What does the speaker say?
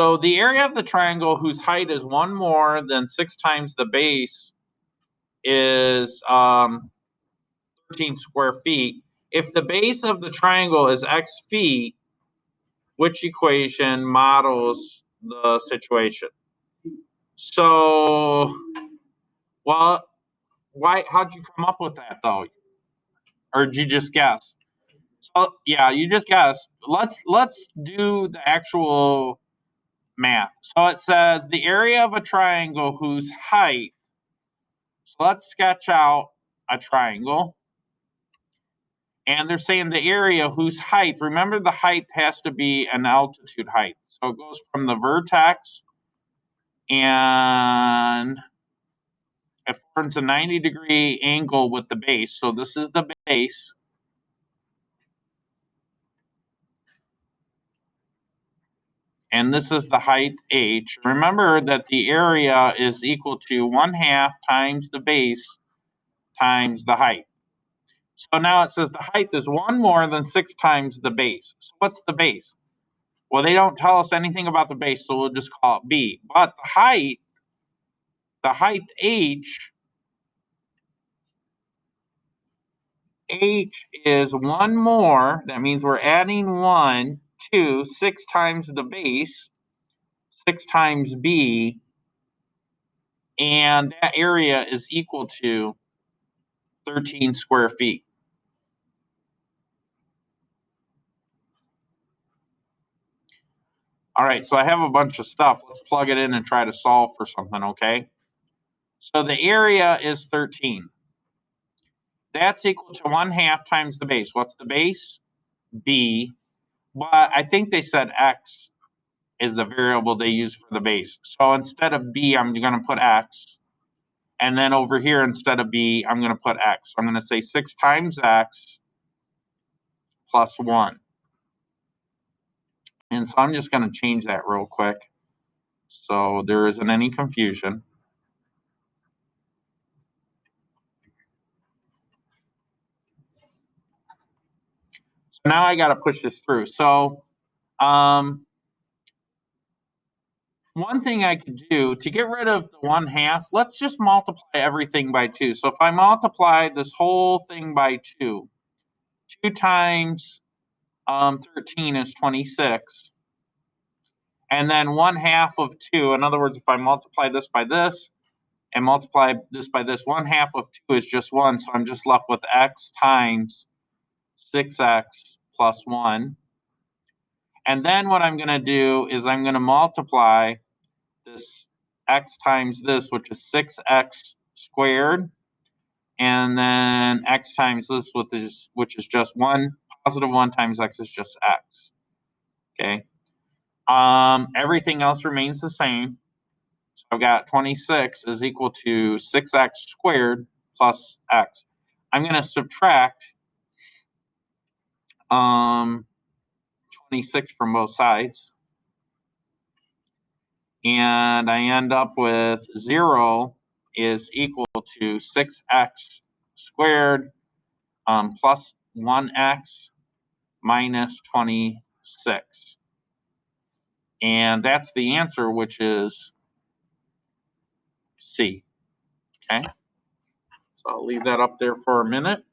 So the area of the triangle whose height is 1 more than 6 times the base is 13 square feet. If the base of the triangle is x feet, which equation models the situation? So, well, how'd you come up with that though? Or did you just guess? Oh, yeah, you just guessed. Let's do the actual math. So it says the area of a triangle whose height. So let's sketch out a triangle. And they're saying the area whose height, remember the height has to be an altitude height. So it goes from the vertex and it forms a 90-degree angle with the base. So this is the base. And this is the height h. Remember that the area is equal to 1/2 times the base times the height. So now it says the height is 1 more than 6 times the base. So what's the base? Well, they don't tell us anything about the base, so we'll just call it b. But the height h is 1 more. That means we're adding 1 to 6 times the base, 6 times b, and that area is equal to 13 square feet. All right, so I have a bunch of stuff. Let's plug it in and try to solve for something, okay? So the area is 13. That's equal to 1/2 times the base. What's the base? B. But I think they said x is the variable they use for the base. So instead of b, I'm going to put x. And then over here, instead of b, I'm going to put x. So I'm going to say 6 times x plus 1. And so I'm just going to change that real quick so there isn't any confusion. So now I got to push this through. So one thing I could do to get rid of the 1/2, let's just multiply everything by 2. So if I multiply this whole thing by 2, 2 times 13 is 26. And then 1/2 of 2, in other words, if I multiply this by this and multiply this by this, 1/2 of 2 is just 1. So I'm just left with x times 6x plus 1. And then what I'm going to do is I'm going to multiply this x times this, which is 6x squared, and then x times this, which is just 1. Positive 1 times x is just x. Okay. Everything else remains the same. So I've got 26 is equal to 6x squared plus x. I'm going to subtract 26 from both sides. And I end up with 0 is equal to 6x squared plus 1x minus 26. And that's the answer, which is C. Okay. So I'll leave that up there for a minute.